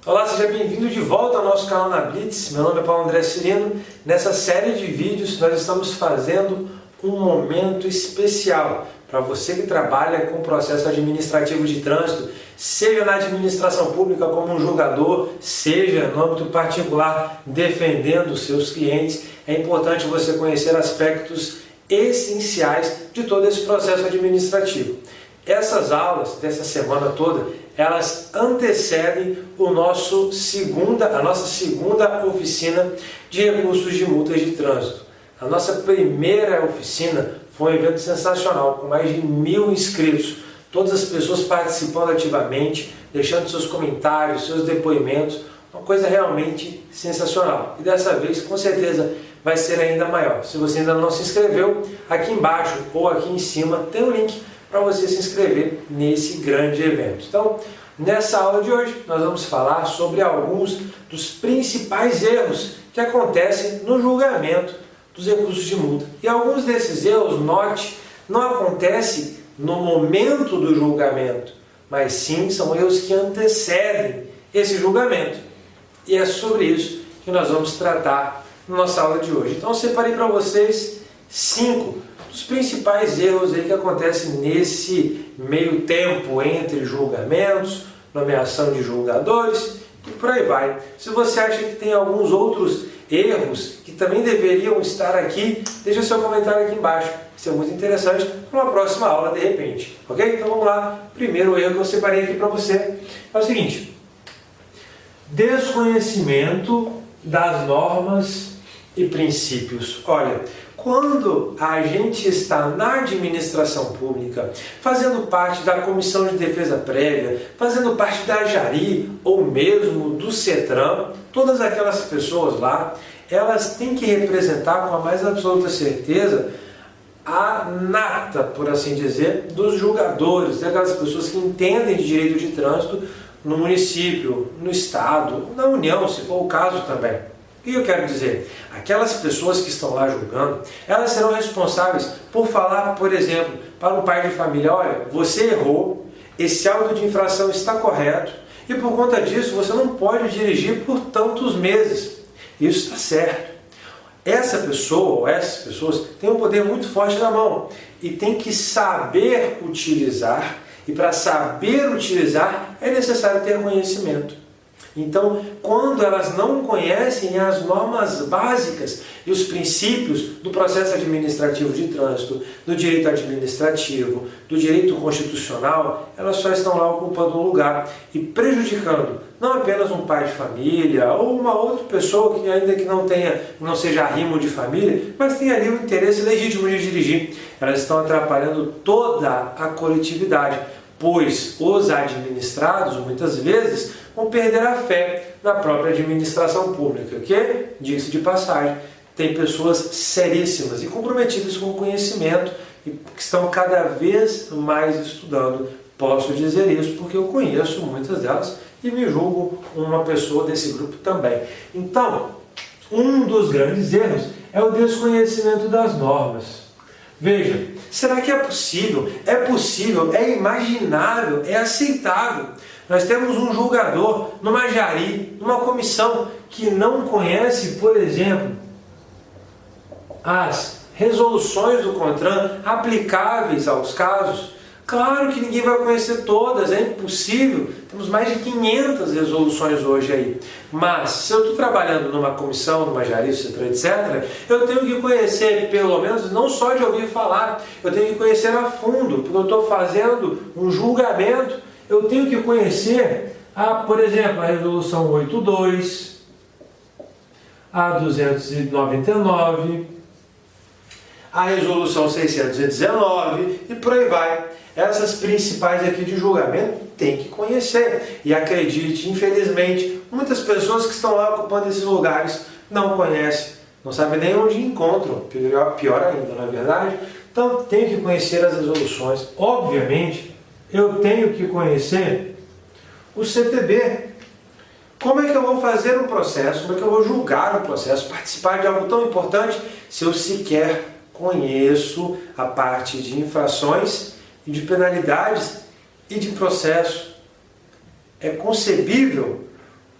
Olá, seja bem-vindo de volta ao nosso canal na Blitz. Meu nome é Paulo André Cirino. Nessa série de vídeos nós estamos fazendo um momento especial para você que trabalha com processo administrativo de trânsito, seja na administração pública como um julgador, seja no âmbito particular defendendo os seus clientes. É importante você conhecer aspectos essenciais de todo esse processo administrativo. Essas aulas dessa semana toda, elas antecedem a nossa segunda oficina de recursos de multas de trânsito. A nossa primeira oficina foi um evento sensacional, com mais de 1000 inscritos. Todas as pessoas participando ativamente, deixando seus comentários, seus depoimentos, uma coisa realmente sensacional. E dessa vez, com certeza, vai ser ainda maior. Se você ainda não se inscreveu, aqui embaixo ou aqui em cima tem um link para você se inscrever nesse grande evento. Então, nessa aula de hoje, nós vamos falar sobre alguns dos principais erros que acontecem no julgamento dos recursos de multa. E alguns desses erros, note, não acontecem no momento do julgamento, mas sim são erros que antecedem esse julgamento. E é sobre isso que nós vamos tratar na nossa aula de hoje. Então, eu separei para vocês 5 os principais erros aí que acontecem nesse meio tempo entre julgamentos, nomeação de julgadores e por aí vai. Se você acha que tem alguns outros erros que também deveriam estar aqui, deixa seu comentário aqui embaixo. Isso é muito interessante para uma próxima aula de repente. Ok? Então vamos lá. Primeiro erro que eu separei aqui para você é o seguinte: desconhecimento das normas e princípios. Olha, quando a gente está na administração pública, fazendo parte da Comissão de Defesa Prévia, fazendo parte da Jari ou mesmo do CETRAN, todas aquelas pessoas lá, elas têm que representar com a mais absoluta certeza a nata, por assim dizer, dos julgadores, daquelas pessoas que entendem de direito de trânsito no município, no estado, na União, se for o caso também. O que eu quero dizer? Aquelas pessoas que estão lá julgando, elas serão responsáveis por falar, por exemplo, para um pai de família: olha, você errou, esse auto de infração está correto e por conta disso você não pode dirigir por tantos meses. Isso está certo. Essa pessoa ou essas pessoas têm um poder muito forte na mão e tem que saber utilizar, e para saber utilizar é necessário ter conhecimento. Então, quando elas não conhecem as normas básicas e os princípios do processo administrativo de trânsito, do direito administrativo, do direito constitucional, elas só estão lá ocupando um lugar e prejudicando não apenas um pai de família ou uma outra pessoa que ainda que não seja arrimo de família, mas tem ali o interesse legítimo de dirigir. Elas estão atrapalhando toda a coletividade, pois os administrados, muitas vezes, vão perder a fé na própria administração pública, que, diga-se de passagem, tem pessoas seríssimas e comprometidas com o conhecimento e que estão cada vez mais estudando. Posso dizer isso porque eu conheço muitas delas e me julgo uma pessoa desse grupo também. Então, um dos grandes erros é o desconhecimento das normas. Veja, será que é possível? É possível, é imaginável, é aceitável. Nós temos um julgador numa Jari, numa comissão, que não conhece, por exemplo, as resoluções do CONTRAN aplicáveis aos casos. Claro que ninguém vai conhecer todas, é impossível. Temos mais de 500 resoluções hoje aí. Mas, se eu estou trabalhando numa comissão, numa Jari, etc., eu tenho que conhecer, pelo menos, não só de ouvir falar, eu tenho que conhecer a fundo, porque eu estou fazendo um julgamento. Eu tenho que conhecer, por exemplo, a resolução 82, a 299, a resolução 619 e por aí vai. Essas principais aqui de julgamento tem que conhecer. E acredite, infelizmente, muitas pessoas que estão lá ocupando esses lugares não conhecem, não sabem nem onde encontram, pior ainda, não é verdade? Então, tem que conhecer as resoluções. Obviamente, eu tenho que conhecer o CTB. Como é que eu vou fazer um processo? Como é que eu vou julgar um processo? Participar de algo tão importante se eu sequer conheço a parte de infrações e de penalidades e de processo? É concebível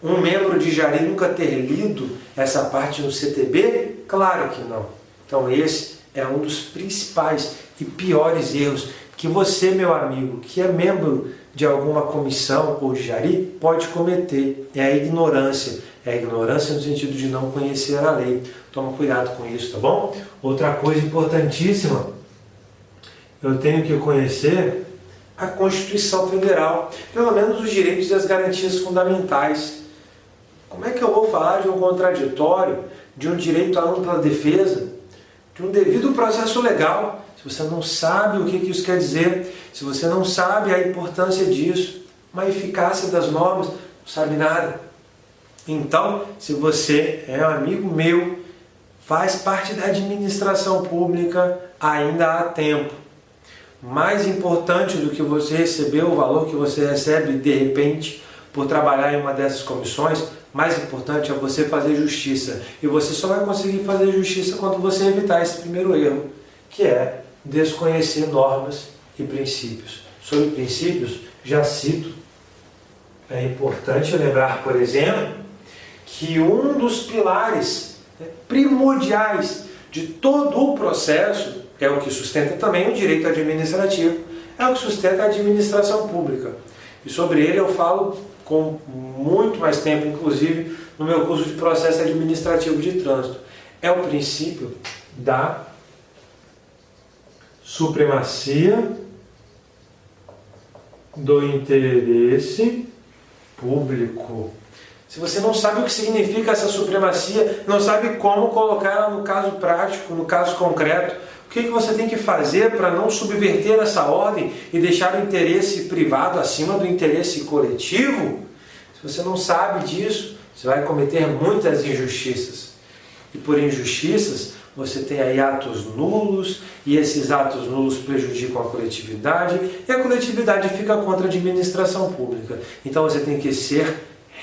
um membro de Jari nunca ter lido essa parte no CTB? Claro que não. Então esse é um dos principais e piores erros que você, meu amigo, que é membro de alguma comissão ou de Jari, pode cometer. É a ignorância. É a ignorância no sentido de não conhecer a lei. Toma cuidado com isso, tá bom? Outra coisa importantíssima, eu tenho que conhecer a Constituição Federal, pelo menos os direitos e as garantias fundamentais. Como é que eu vou falar de um contraditório, de um direito à ampla defesa, de um devido processo legal, se você não sabe o que isso quer dizer, se você não sabe a importância disso, uma eficácia das normas, não sabe nada. Então, se você é um amigo meu, faz parte da administração pública, ainda há tempo. Mais importante do que você receber o valor que você recebe de repente por trabalhar em uma dessas comissões, mais importante é você fazer justiça. E você só vai conseguir fazer justiça quando você evitar esse primeiro erro, que é desconhecer normas e princípios. Sobre princípios, já cito. É importante lembrar, por exemplo, que um dos pilares primordiais de todo o processo é o que sustenta também o direito administrativo, é o que sustenta a administração pública. E sobre ele eu falo com muito mais tempo, inclusive no meu curso de processo administrativo de trânsito. É o princípio da supremacia do interesse público. Se você não sabe o que significa essa supremacia, não sabe como colocar ela no caso prático, no caso concreto, o que você tem que fazer para não subverter essa ordem e deixar o interesse privado acima do interesse coletivo? Se você não sabe disso, você vai cometer muitas injustiças. E por injustiças, você tem aí atos nulos, e esses atos nulos prejudicam a coletividade, e a coletividade fica contra a administração pública. Então você tem que ser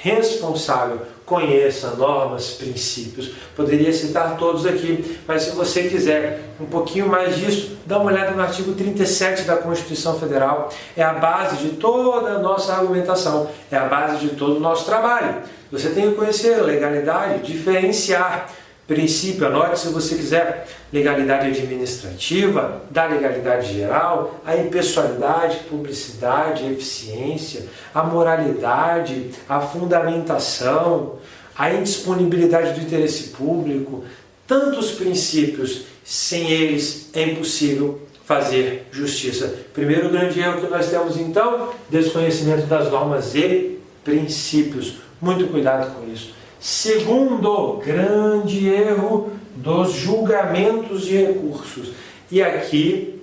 responsável, conheça normas, princípios. Poderia citar todos aqui, mas se você quiser um pouquinho mais disso, dá uma olhada no artigo 37 da Constituição Federal. É a base de toda a nossa argumentação, é a base de todo o nosso trabalho. Você tem que conhecer a legalidade, diferenciar princípio, anote se você quiser, legalidade administrativa, da legalidade geral, a impessoalidade, publicidade, eficiência, a moralidade, a fundamentação, a indisponibilidade do interesse público, tantos princípios, sem eles é impossível fazer justiça. Primeiro grande erro que nós temos então, desconhecimento das normas e princípios. Muito cuidado com isso. Segundo grande erro dos julgamentos de recursos. E aqui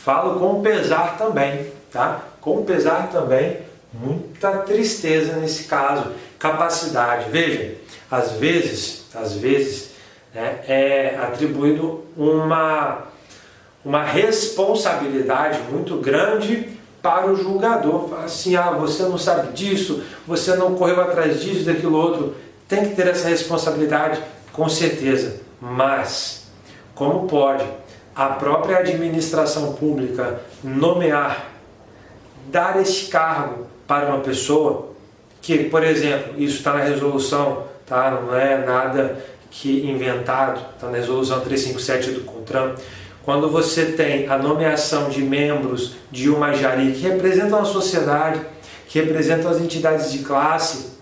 falo com pesar também, tá? Com pesar também, muita tristeza nesse caso. Capacidade. Veja, às vezes, né, é atribuído uma responsabilidade muito grande para o julgador. Fala assim, você não sabe disso, você não correu atrás disso, daquilo outro. Tem que ter essa responsabilidade, com certeza. Mas, como pode a própria administração pública nomear, dar esse cargo para uma pessoa que, por exemplo, isso está na resolução, tá? Não é nada que inventado, está na resolução 357 do CONTRAN. Quando você tem a nomeação de membros de uma Jari que representam a sociedade, que representam as entidades de classe,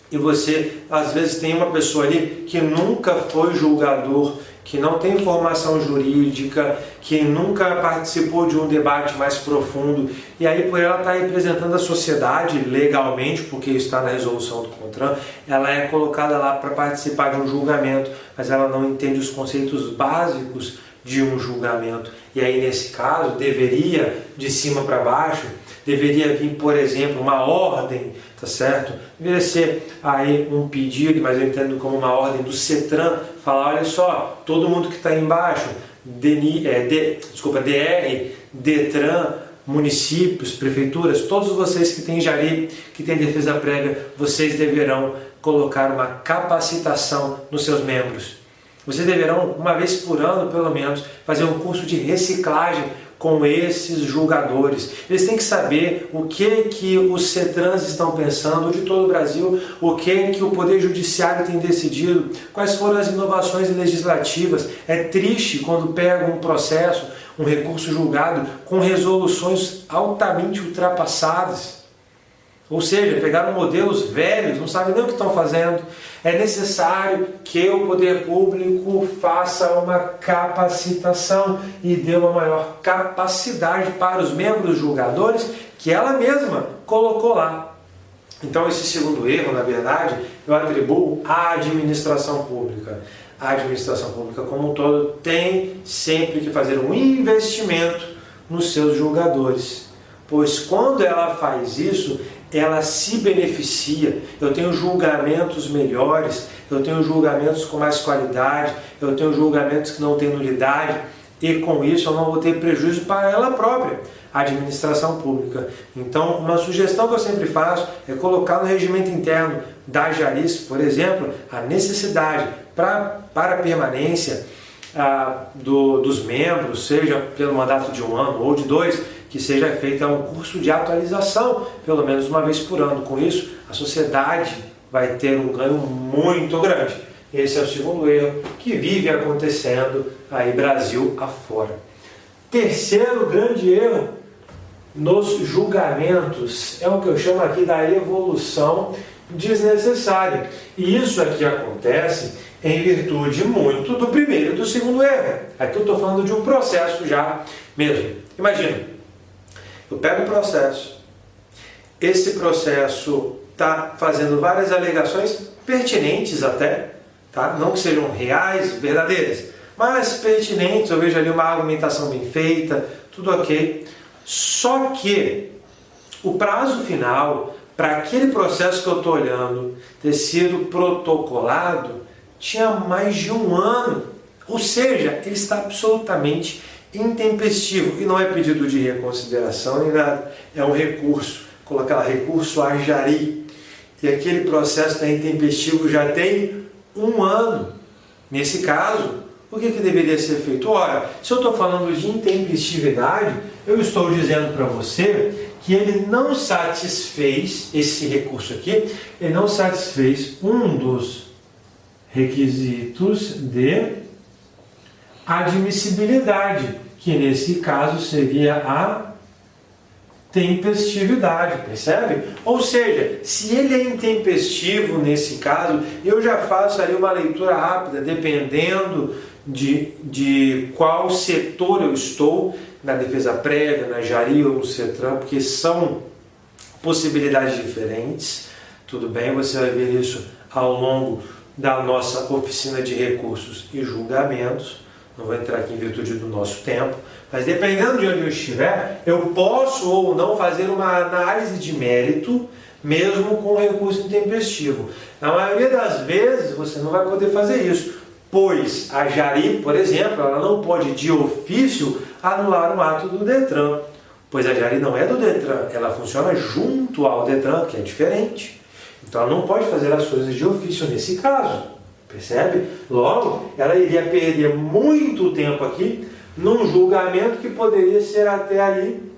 e você, às vezes, tem uma pessoa ali que nunca foi julgador, que não tem formação jurídica, que nunca participou de um debate mais profundo, e aí por ela estar representando a sociedade legalmente, porque isso está na resolução do CONTRAN, ela é colocada lá para participar de um julgamento, mas ela não entende os conceitos básicos de um julgamento. E aí, nesse caso, deveria, de cima para baixo, deveria vir, por exemplo, uma ordem, tá certo? Deveria ser aí um pedido, mas eu entendo como uma ordem do CETRAN, falar, olha só, todo mundo que está aí embaixo, DR, DETRAN, municípios, prefeituras, todos vocês que têm Jari, que têm defesa prévia, vocês deverão colocar uma capacitação nos seus membros. Vocês deverão, uma vez por ano, pelo menos, fazer um curso de reciclagem com esses julgadores. Eles têm que saber o que os CETRANs estão pensando de todo o Brasil, o que o Poder Judiciário tem decidido, quais foram as inovações legislativas. É triste quando pega um processo, um recurso julgado com resoluções altamente ultrapassadas. Ou seja, pegaram modelos velhos, não sabem nem o que estão fazendo. É necessário que o poder público faça uma capacitação e dê uma maior capacidade para os membros julgadores que ela mesma colocou lá. Então esse segundo erro, na verdade, eu atribuo à administração pública. A administração pública como um todo tem sempre que fazer um investimento nos seus julgadores. Pois quando ela faz isso, ela se beneficia. Eu tenho julgamentos melhores, eu tenho julgamentos com mais qualidade, eu tenho julgamentos que não têm nulidade e com isso eu não vou ter prejuízo para ela própria, a administração pública. Então, uma sugestão que eu sempre faço é colocar no regimento interno da Jarice, por exemplo, a necessidade para a permanência dos membros, seja pelo mandato de 1 ano ou de 2, que seja feito um curso de atualização, pelo menos uma vez por ano. Com isso, a sociedade vai ter um ganho muito grande. Esse é o segundo erro que vive acontecendo aí Brasil afora. Terceiro grande erro nos julgamentos é o que eu chamo aqui da evolução desnecessária. E isso aqui acontece em virtude muito do primeiro e do segundo erro. Aqui eu estou falando de um processo já mesmo. Imagina, eu pego um processo, esse processo está fazendo várias alegações pertinentes até, tá? Não que sejam reais, verdadeiras, mas pertinentes, eu vejo ali uma argumentação bem feita, tudo ok. Só que o prazo final para aquele processo que eu estou olhando ter sido protocolado tinha mais de 1 ano, ou seja, ele está absolutamente intempestivo, e não é pedido de reconsideração nem nada, é um recurso, colocar recurso a Jari, e aquele processo está intempestivo já tem 1 ano. Nesse caso, o que deveria ser feito? Ora, se eu estou falando de intempestividade, eu estou dizendo para você que ele não satisfez, esse recurso aqui, ele não satisfez um dos requisitos de admissibilidade, que nesse caso seria a tempestividade, percebe? Ou seja, se ele é intempestivo nesse caso, eu já faço ali uma leitura rápida, dependendo de qual setor eu estou, na defesa prévia, na Jari ou no CETRAN, porque são possibilidades diferentes, tudo bem? Você vai ver isso ao longo da nossa oficina de recursos e julgamentos. Não vou entrar aqui em virtude do nosso tempo, mas dependendo de onde eu estiver, eu posso ou não fazer uma análise de mérito, mesmo com recurso intempestivo. Na maioria das vezes, você não vai poder fazer isso, pois a Jari, por exemplo, ela não pode de ofício anular um ato do Detran, pois a Jari não é do Detran, ela funciona junto ao Detran, que é diferente. Então ela não pode fazer as coisas de ofício nesse caso. Percebe? Logo, ela iria perder muito tempo aqui num julgamento que poderia ser até ali,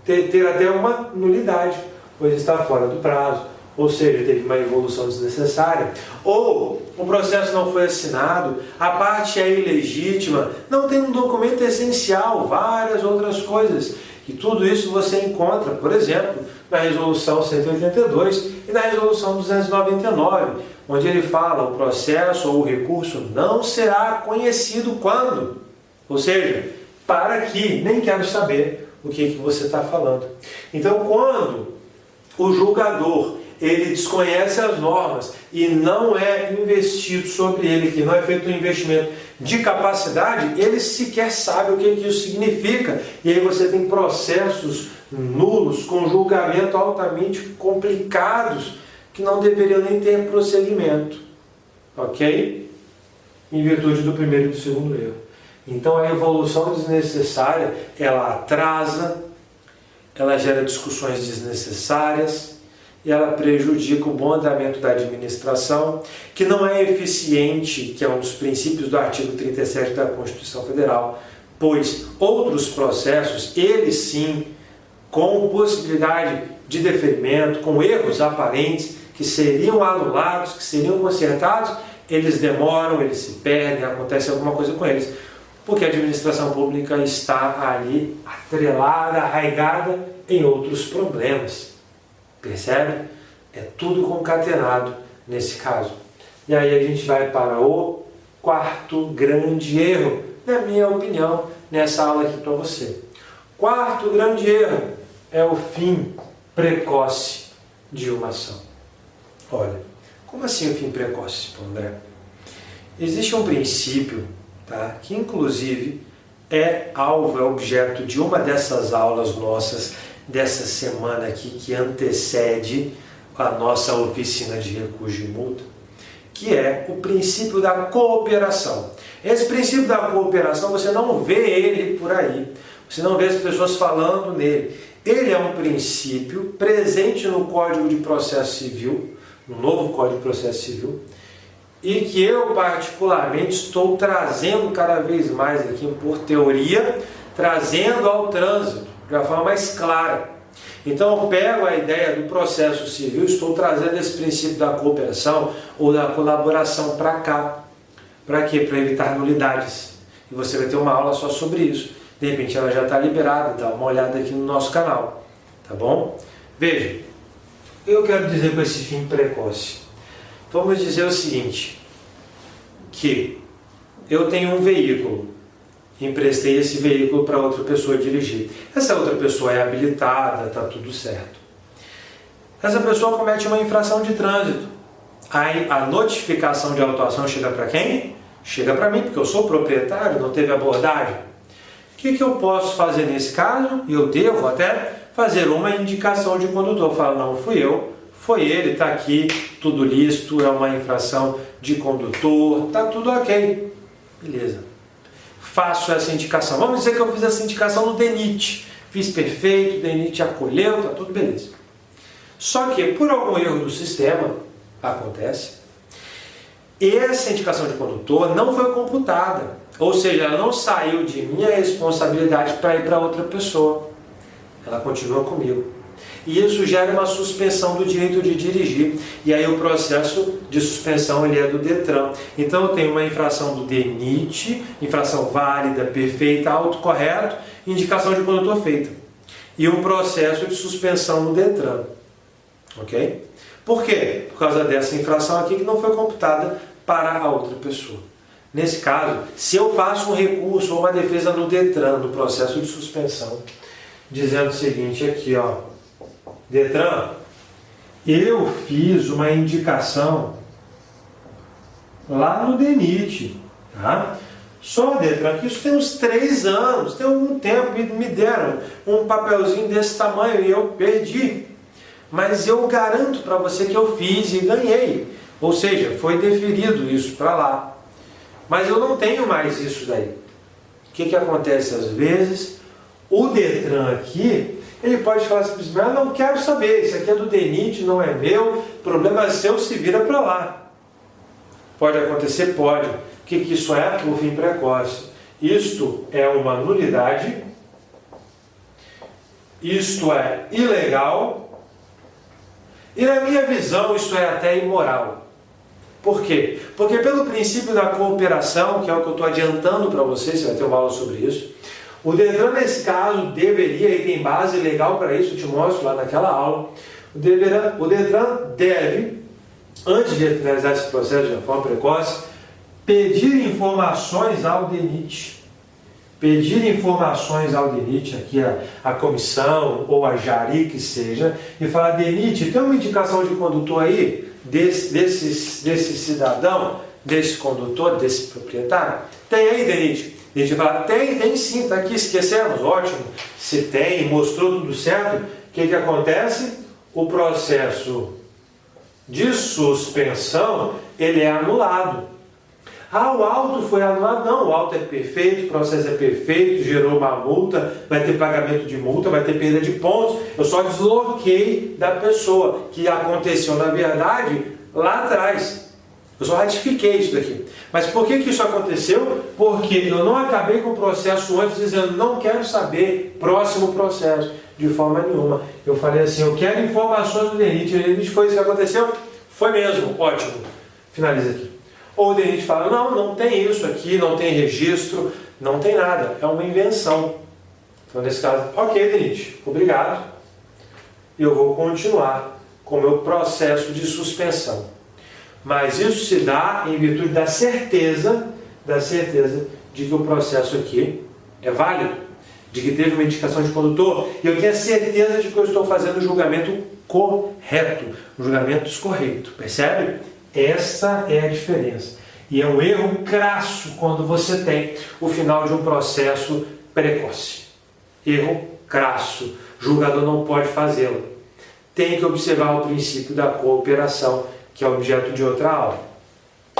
ter até uma nulidade, pois está fora do prazo, ou seja, teve uma evolução desnecessária, ou o processo não foi assinado, a parte é ilegítima, não tem um documento essencial, várias outras coisas. E tudo isso você encontra, por exemplo, na Resolução 182 e na Resolução 299, onde ele fala o processo ou o recurso não será conhecido quando. Ou seja, para que nem quero saber o que você está falando. Então, quando o julgador ele desconhece as normas e não é investido sobre ele, que não é feito um investimento de capacidade, ele sequer sabe o que isso significa. E aí você tem processos nulos, com julgamento altamente complicados, que não deveriam nem ter prosseguimento. Ok? Em virtude do primeiro e do segundo erro. Então a evolução desnecessária, ela atrasa, ela gera discussões desnecessárias, e ela prejudica o bom andamento da administração, que não é eficiente, que é um dos princípios do artigo 37 da Constituição Federal, pois outros processos, eles sim, com possibilidade de deferimento, com erros aparentes, que seriam anulados, que seriam consertados, eles demoram, eles se perdem, acontece alguma coisa com eles, porque a administração pública está ali atrelada, arraigada em outros problemas. Percebe? É tudo concatenado nesse caso. E aí a gente vai para o quarto grande erro, na minha opinião, nessa aula aqui para você. Quarto grande erro é o fim precoce de uma ação. Olha, como assim o fim precoce, André? Existe um princípio, tá, que inclusive é alvo, é objeto de uma dessas aulas nossas, dessa semana aqui, que antecede a nossa oficina de recurso de multa, que é o princípio da cooperação. Esse princípio da cooperação, você não vê ele por aí, você não vê as pessoas falando nele. Ele é um princípio presente no Código de Processo Civil, no novo Código de Processo Civil, e que eu particularmente estou trazendo cada vez mais aqui por teoria, trazendo ao trânsito de uma forma mais clara. Então eu pego a ideia do processo civil, estou trazendo esse princípio da cooperação ou da colaboração para cá. Para quê? Para evitar nulidades. E você vai ter uma aula só sobre isso. De repente ela já está liberada, dá uma olhada aqui no nosso canal. Tá bom? Veja, eu quero dizer com esse fim precoce. Vamos dizer o seguinte, que eu tenho um veículo, emprestei esse veículo para outra pessoa dirigir. Essa outra pessoa é habilitada, está tudo certo. Essa pessoa comete uma infração de trânsito. Aí a notificação de autuação chega para quem? Chega para mim, porque eu sou proprietário, não teve abordagem. O que eu posso fazer nesse caso? Eu devo até fazer uma indicação de condutor. Eu falo, não fui eu, foi ele, está aqui, tudo lícito, é uma infração de condutor, está tudo ok. Beleza. Faço essa indicação. Vamos dizer que eu fiz essa indicação no DENIT. Fiz perfeito, o DENIT acolheu, está tudo beleza. Só que, por algum erro do sistema, acontece, essa indicação de condutor não foi computada. Ou seja, ela não saiu de minha responsabilidade para ir para outra pessoa. Ela continua comigo. E isso gera uma suspensão do direito de dirigir. E aí o processo de suspensão ele é do DETRAN. Então eu tenho uma infração do DENIT, infração válida, perfeita, autocorreto, indicação de condutor feita. E um processo de suspensão no DETRAN. Ok? Por quê? Por causa dessa infração aqui que não foi computada para a outra pessoa. Nesse caso, se eu faço um recurso ou uma defesa no DETRAN, no processo de suspensão, dizendo o seguinte aqui, ó, DETRAN, eu fiz uma indicação lá no DENIT, tá? Só, DETRAN, que isso tem uns 3 anos, tem algum tempo, me deram um papelzinho desse tamanho e eu perdi. Mas eu garanto para você que eu fiz e ganhei. Ou seja, foi deferido isso para lá. Mas eu não tenho mais isso daí. O que acontece às vezes? O DETRAN aqui, ele pode falar simplesmente, não quero saber, isso aqui é do DENIT, não é meu, problema seu, se vira para lá. Pode acontecer? Pode. O que isso é? O fim precoce. Isto é uma nulidade, isto é ilegal, e na minha visão isso é até imoral. Por quê? Porque pelo princípio da cooperação, que é o que eu estou adiantando para vocês, você vai ter uma aula sobre isso, o DETRAN nesse caso deveria, e tem base legal para isso, eu te mostro lá naquela aula, o DETRAN deve, antes de finalizar esse processo de uma forma precoce, pedir informações ao DENIT. Pedir informações ao DENIT, aqui a comissão ou a Jari que seja, e falar, DENIT, tem uma indicação de condutor aí, desse cidadão, desse condutor, desse proprietário? Tem aí, DENIT? DENIT fala, tem sim, está aqui, esquecemos, ótimo. Se tem, mostrou tudo certo, o que acontece? O processo de suspensão, ele é anulado. Ah, o auto foi anulado? Não, o auto é perfeito, o processo é perfeito, gerou uma multa, vai ter pagamento de multa, vai ter perda de pontos. Eu só desloquei da pessoa, que aconteceu, na verdade, lá atrás. Eu só ratifiquei isso daqui. Mas por que isso aconteceu? Porque eu não acabei com o processo antes dizendo não quero saber, próximo processo, de forma nenhuma. Eu falei assim, eu quero informações do DENIT. O DENIT foi isso que aconteceu? Foi mesmo, ótimo. Finaliza aqui. Ou o DENIT fala, não tem isso aqui, não tem registro, não tem nada, é uma invenção. Então nesse caso, ok DENIT, obrigado. Eu vou continuar com o meu processo de suspensão. Mas isso se dá em virtude da certeza de que o processo aqui é válido, de que teve uma indicação de condutor, e eu tenho a certeza de que eu estou fazendo o julgamento correto, o julgamento correto, percebe? Essa é a diferença. E é um erro crasso quando você tem o final de um processo precoce. Erro crasso. O julgador não pode fazê-lo. Tem que observar o princípio da cooperação, que é objeto de outra aula.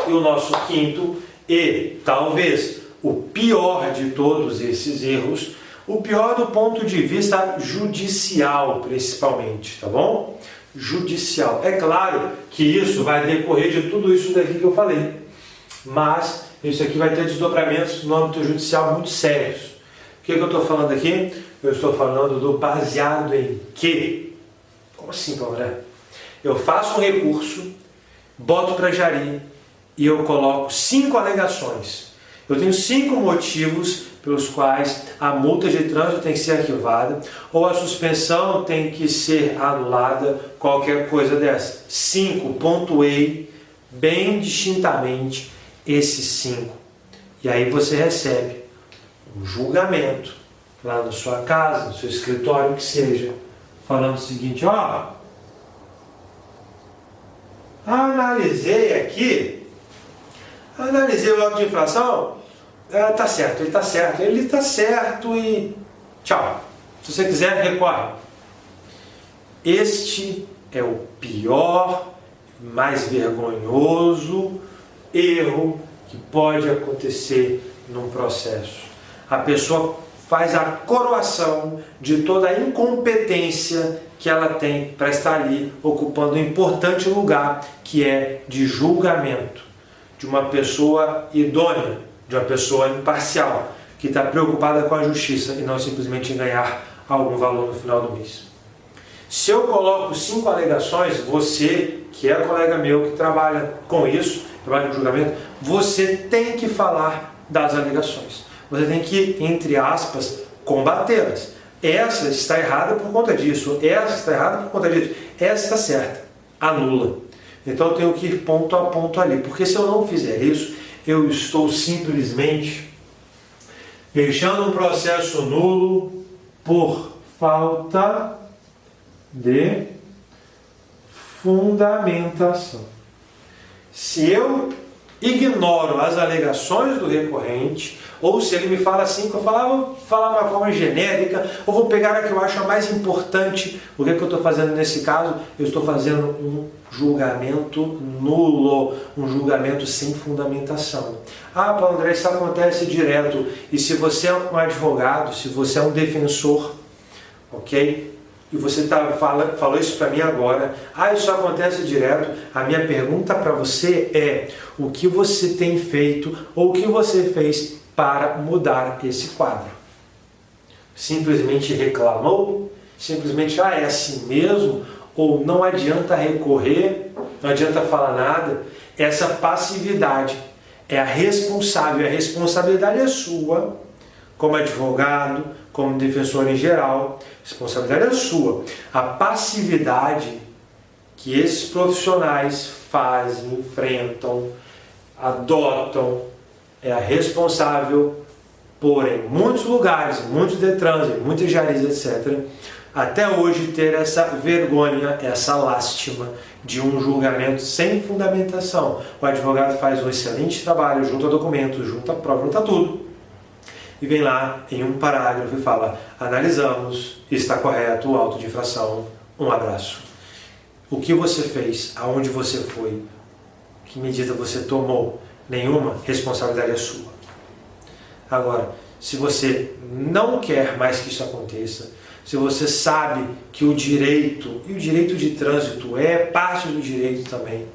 E o nosso quinto e talvez o pior de todos esses erros, o pior do ponto de vista judicial, principalmente, tá bom? Judicial. É claro que isso vai decorrer de tudo isso daqui que eu falei, mas isso aqui vai ter desdobramentos no âmbito judicial muito sérios. O que eu estou falando aqui? Eu estou falando do baseado em que? Como assim, Paulo André? Eu faço um recurso, boto para jari e eu coloco 5 alegações. Eu tenho 5 motivos pelos quais a multa de trânsito tem que ser arquivada ou a suspensão tem que ser anulada, qualquer coisa dessa. 5, pontuei bem distintamente esses 5. E aí você recebe um julgamento lá na sua casa, no seu escritório, que seja, falando o seguinte, analisei o auto de infração, está certo, ele está certo e tchau. Se você quiser, recorre. Este é o pior, mais vergonhoso erro que pode acontecer num processo. A pessoa faz a coroação de toda a incompetência que ela tem para estar ali ocupando um importante lugar que é de julgamento, de uma pessoa idônea, de uma pessoa imparcial, que está preocupada com a justiça e não simplesmente em ganhar algum valor no final do mês. Se eu coloco 5 alegações, você, que é colega meu, que trabalha com isso, trabalha com julgamento, você tem que falar das alegações. Você tem que, entre aspas, combatê-las. Essa está errada por conta disso, essa está errada por conta disso, essa está certa, anula. Então eu tenho que ir ponto a ponto ali, porque se eu não fizer isso, eu estou simplesmente deixando um processo nulo por falta de fundamentação. Se eu ignoro as alegações do recorrente, ou se ele me fala assim, que eu vou falar de uma forma genérica, ou vou pegar a que eu acho a mais importante. O que eu estou fazendo nesse caso? Eu estou fazendo um julgamento nulo, um julgamento sem fundamentação. Paulo André, isso acontece direto. E se você é um advogado, se você é um defensor, ok? E você falou isso para mim agora, isso acontece direto. A minha pergunta para você é, o que você tem feito ou o que você fez para mudar esse quadro? Simplesmente reclamou? Simplesmente, é assim mesmo? Ou não adianta recorrer, não adianta falar nada? Essa passividade é a responsável, a responsabilidade é sua, como advogado, como defensor em geral, a responsabilidade é sua. A passividade que esses profissionais fazem, enfrentam, adotam, é a responsável por, em muitos lugares, em muitos DETRANs, em muitas jaris, etc., até hoje ter essa vergonha, essa lástima de um julgamento sem fundamentação. O advogado faz um excelente trabalho, junta documentos, junta prova, junta tudo, e vem lá em um parágrafo e fala, analisamos, está correto o auto de infração, um abraço. O que você fez? Aonde você foi? Que medida você tomou? Nenhuma, responsabilidade é sua. Agora, se você não quer mais que isso aconteça, se você sabe que o direito, e o direito de trânsito é parte do direito também,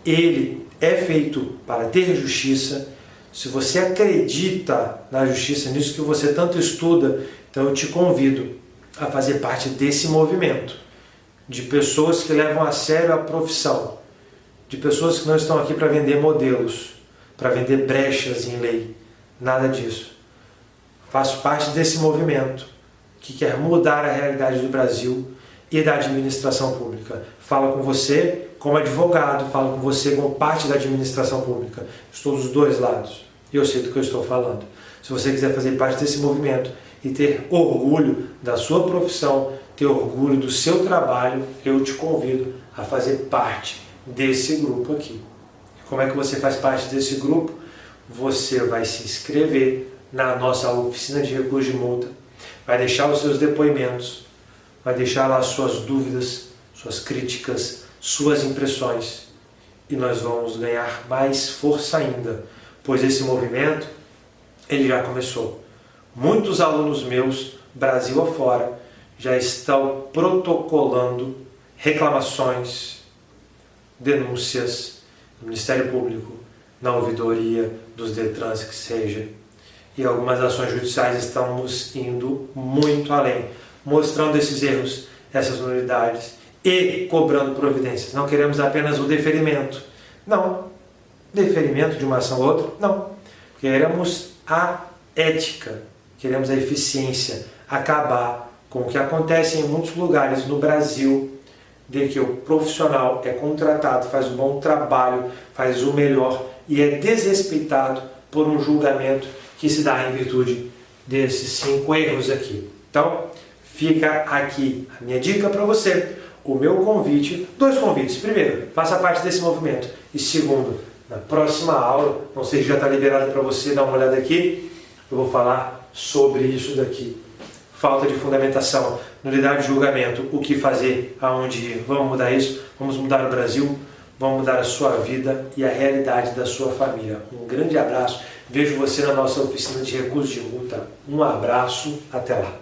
ele é feito para ter justiça. Se você acredita na justiça, nisso que você tanto estuda, então eu te convido a fazer parte desse movimento de pessoas que levam a sério a profissão, de pessoas que não estão aqui para vender modelos, para vender brechas em lei, nada disso. Faço parte desse movimento que quer mudar a realidade do Brasil e da administração pública. Falo com você como advogado, falo com você como parte da administração pública. Estou dos dois lados e eu sei do que eu estou falando. Se você quiser fazer parte desse movimento e ter orgulho da sua profissão, ter orgulho do seu trabalho, eu te convido a fazer parte desse grupo aqui. Como é que você faz parte desse grupo? Você vai se inscrever na nossa oficina de recurso de multa, vai deixar os seus depoimentos, vai deixar lá as suas dúvidas, suas críticas, suas impressões, e nós vamos ganhar mais força ainda, pois esse movimento ele já começou. Muitos alunos meus, Brasil afora, já estão protocolando reclamações, denúncias no Ministério Público, na ouvidoria dos Detrans, que seja. E algumas ações judiciais estamos indo muito além, mostrando esses erros, essas nulidades e cobrando providências. Não queremos apenas o deferimento. Não. Deferimento de uma ação ou outra? Não. Queremos a ética, queremos a eficiência, acabar com o que acontece em muitos lugares no Brasil, de que o profissional é contratado, faz um bom trabalho, faz o melhor e é desrespeitado por um julgamento que se dá em virtude desses 5 erros aqui. Então, fica aqui a minha dica para você, o meu convite, 2 convites. Primeiro, faça parte desse movimento. E segundo, na próxima aula, não sei se já está liberado para você dar uma olhada aqui, eu vou falar sobre isso daqui. Falta de fundamentação, nulidade de julgamento, o que fazer, aonde ir. Vamos mudar isso, vamos mudar o Brasil, vamos mudar a sua vida e a realidade da sua família. Um grande abraço, vejo você na nossa oficina de recursos de multa. Um abraço, até lá.